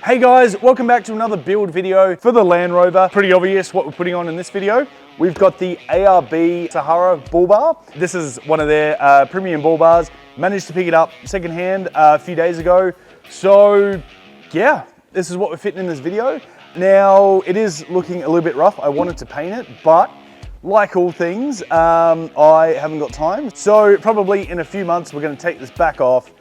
Hey guys, welcome back to another build video for the Land Rover. Pretty obvious what we're putting on in this video. We've got the ARB Sahara bull bar. This is one of their premium bull bars. Managed to pick it up secondhand a few days ago. So yeah, this is what we're fitting in this video. Now, it is looking a little bit rough. I wanted to paint it, but like all things, I haven't got time. So probably in a few months, we're gonna take this back off,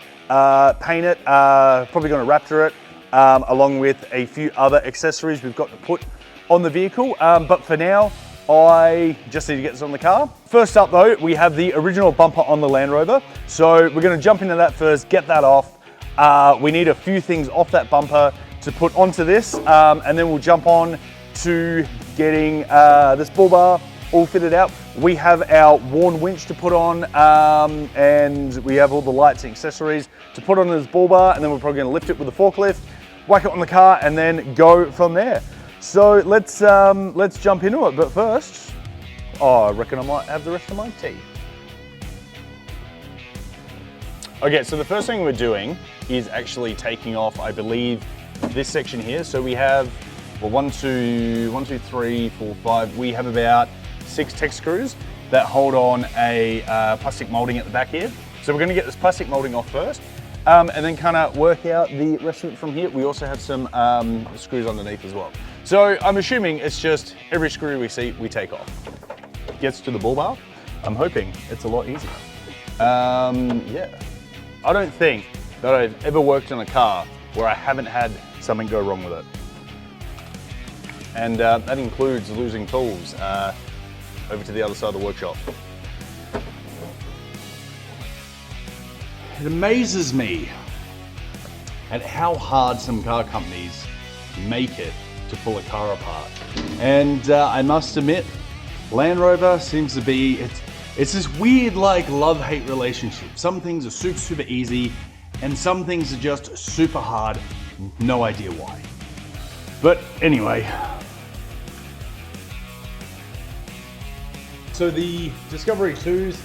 paint it, probably gonna Raptor it, along with a few other accessories we've got to put on the vehicle. But for now, I just need to get this on the car. First up though, we have the original bumper on the Land Rover. So we're gonna jump into that first, get that off. We need a few things off that bumper to put onto this, and then we'll jump on to getting this bull bar all fitted out. We have our Warn winch to put on, and we have all the lights and accessories to put on this bull bar, and then we're probably gonna lift it with a forklift, whack it on the car, and then go from there. So let's jump into it. But first, I reckon I might have the rest of my tea. Okay, so the first thing we're doing is actually taking off, I believe, this section here. So we have, well, 1, 2, 3, 4, 5. We have about 6 Tek screws that hold on a plastic molding at the back here. So we're gonna get this plastic molding off first, and then kind of work out the rest of it from here. We also have some screws underneath as well. So I'm assuming it's just every screw we see, we take off. Gets to the bull bar. I'm hoping it's a lot easier. Yeah. I don't think that I've ever worked on a car where I haven't had something go wrong with it. And that includes losing tools over to the other side of the workshop. It amazes me at how hard some car companies make it to pull a car apart. And I must admit, Land Rover seems to be, it's this weird like love-hate relationship. Some things are super easy, and some things are just super hard, no idea why. But anyway. So the Discovery 2s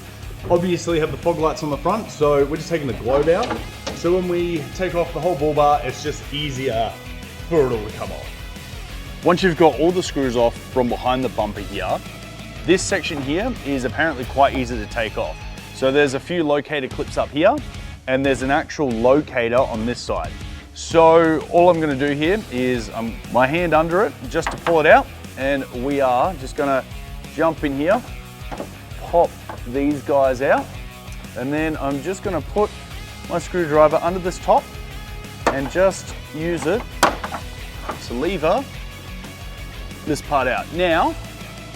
obviously have the fog lights on the front, so we're just taking the globe out. So when we take off the whole bull bar, it's just easier for it all to come off. Once you've got all the screws off from behind the bumper here, this section here is apparently quite easy to take off. So there's a few locator clips up here, and there's an actual locator on this side. So all I'm gonna do here is my hand under it just to pull it out, and we are just gonna jump in here, pop these guys out, and then I'm just gonna put my screwdriver under this top and just use it to lever this part out. Now,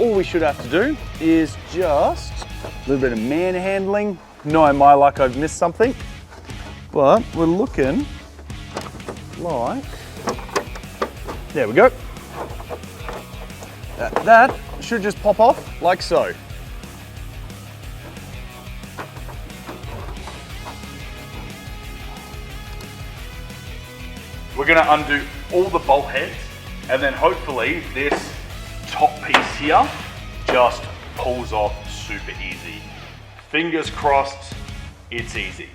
all we should have to do is just a little bit of manhandling. No, my luck, I've missed something, but we're looking like, there we go. That should just pop off like so. We're gonna undo all the bolt heads, and then hopefully this top piece here just pulls off super easy. Fingers crossed, it's easy.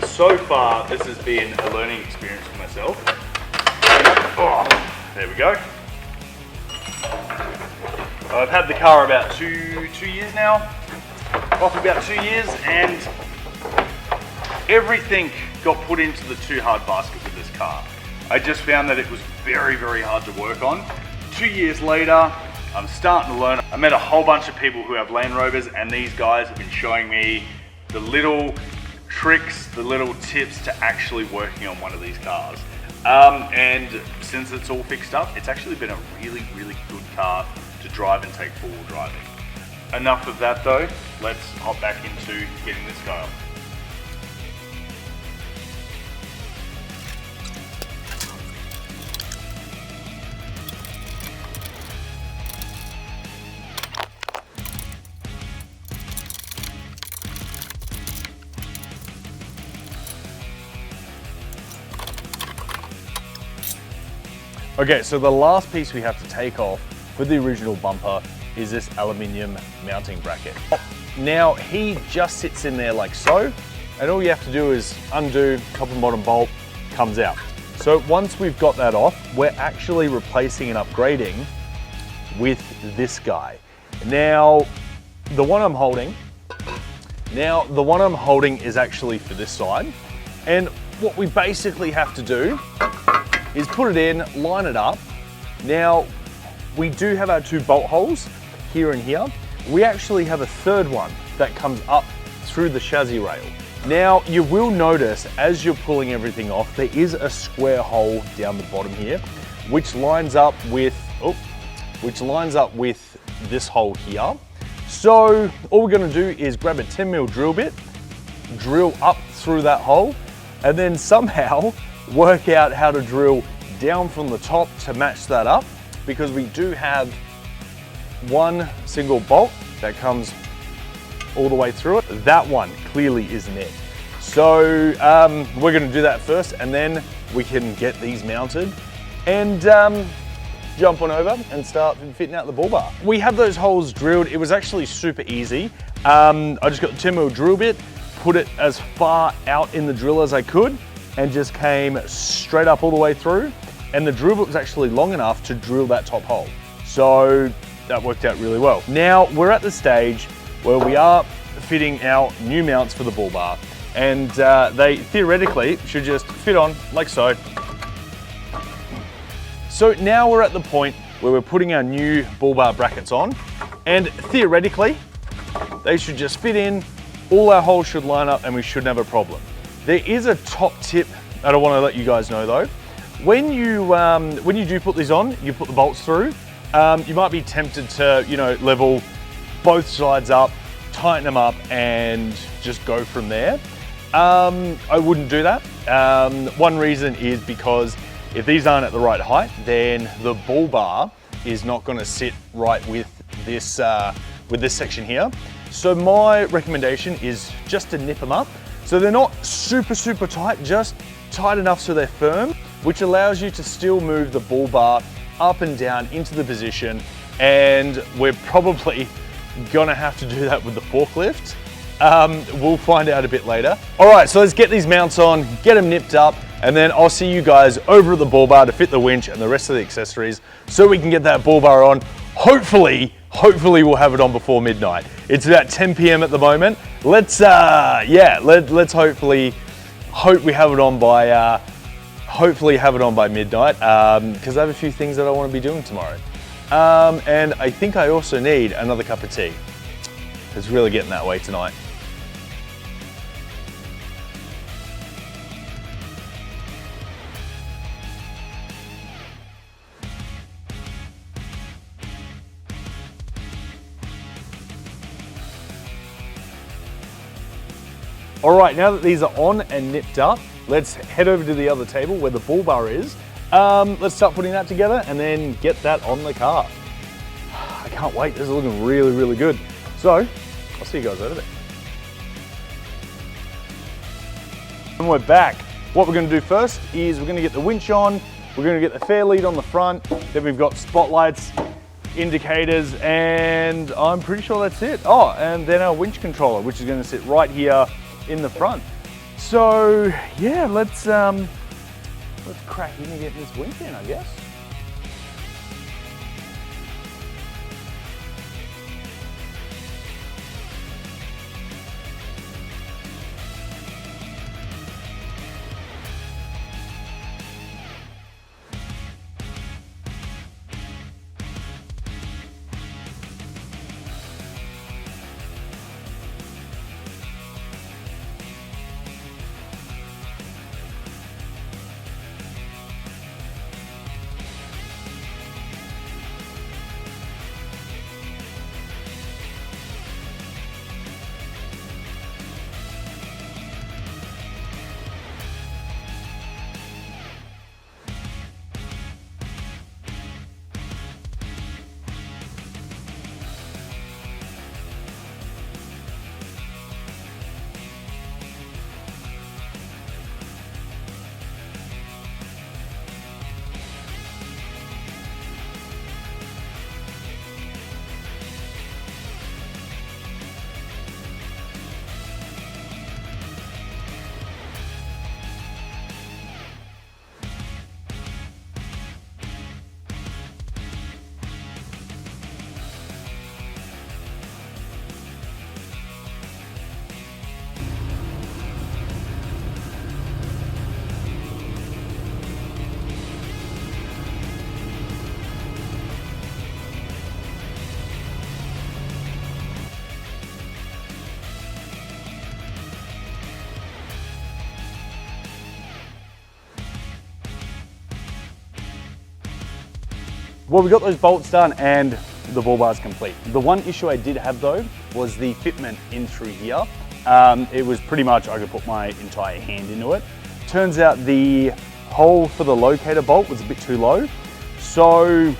So far, this has been a learning experience for myself. Oh, there we go. I've had the car about two years now, off about 2 years, and everything got put into the too hard basket with this car. I just found that it was very hard to work on. 2 years later, I'm starting to learn. I met a whole bunch of people who have Land Rovers, and these guys have been showing me the little tricks, the little tips to actually working on one of these cars. And since it's all fixed up, it's actually been a really good car to drive and take four-wheel driving. Enough of that though, let's hop back into getting this guy on. Okay, so the last piece we have to take off for the original bumper is this aluminium mounting bracket. Now he just sits in there like so, and all you have to do is undo top and bottom bolt, comes out. So once we've got that off, we're actually replacing and upgrading with this guy. Now, the one I'm holding is actually for this side. And what we basically have to do is put it in, line it up. Now, we do have our 2 bolt holes here and here. We actually have a third one that comes up through the chassis rail. Now, you will notice as you're pulling everything off, there is a square hole down the bottom here, which lines up with this hole here. So all we're gonna do is grab a 10mm drill bit, drill up through that hole, and then somehow work out how to drill down from the top to match that up, because we do have one single bolt that comes all the way through it. That one clearly isn't it. So we're gonna do that first, and then we can get these mounted and jump on over and start fitting out the bull bar. We have those holes drilled. It was actually super easy. I just got the 10mm drill bit, put it as far out in the drill as I could, and just came straight up all the way through. And the drill bit was actually long enough to drill that top hole. So that worked out really well. Now we're at the stage where we are fitting our new mounts for the bull bar. And they theoretically should just fit on like so. So now we're at the point where we're putting our new bull bar brackets on, and theoretically, they should just fit in, all our holes should line up, and we shouldn't have a problem. There is a top tip that I want to let you guys know though. When you do put these on, you put the bolts through, you might be tempted to, level both sides up, tighten them up, and just go from there. I wouldn't do that. One reason is because if these aren't at the right height, then the bull bar is not going to sit right with this section here. So my recommendation is just to nip them up. So they're not super, super tight, just tight enough so they're firm, which allows you to still move the bull bar up and down into the position. And we're probably gonna have to do that with the forklift. We'll find out a bit later. All right, so let's get these mounts on, get them nipped up, and then I'll see you guys over at the bull bar to fit the winch and the rest of the accessories so we can get that bull bar on. Hopefully we'll have it on before midnight. It's about 10 p.m. at the moment. Let's hopefully we have it on by midnight, because I have a few things that I want to be doing tomorrow. And I think I also need another cup of tea. It's really getting that way tonight. All right, now that these are on and nipped up, let's head over to the other table where the bull bar is. Let's start putting that together and then get that on the car. I can't wait, this is looking really, really good. So, I'll see you guys over there. And we're back. What we're gonna do first is we're gonna get the winch on, we're gonna get the fair lead on the front, then we've got spotlights, indicators, and I'm pretty sure that's it. Oh, and then our winch controller, which is gonna sit right here in the front. So yeah, let's crack in and get this winch in, I guess. Well, we got those bolts done and the bull bar's complete. The one issue I did have though was the fitment in through here. It was pretty much, I could put my entire hand into it. Turns out the hole for the locator bolt was a bit too low. So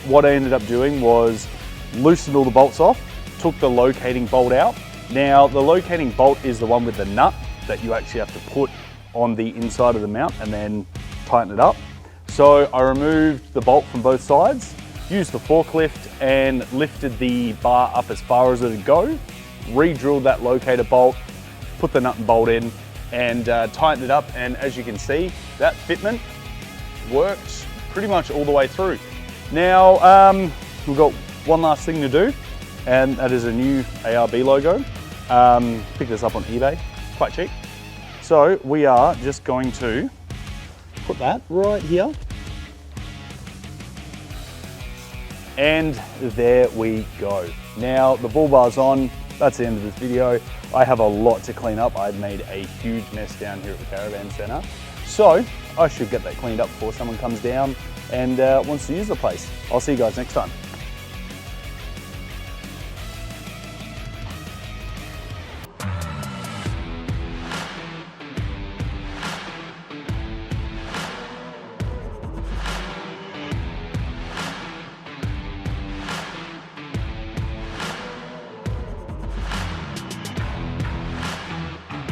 what I ended up doing was loosened all the bolts off, took the locating bolt out. Now the locating bolt is the one with the nut that you actually have to put on the inside of the mount and then tighten it up. So I removed the bolt from both sides, used the forklift and lifted the bar up as far as it would go, re-drilled that locator bolt, put the nut and bolt in and tightened it up. And as you can see, that fitment worked pretty much all the way through. Now, we've got one last thing to do, and that is a new ARB logo. Picked this up on eBay, quite cheap. So we are just going to put that right here. And there we go. Now the bull bar's on, that's the end of this video. I have a lot to clean up. I've made a huge mess down here at the Caravan Centre. So I should get that cleaned up before someone comes down and wants to use the place. I'll see you guys next time.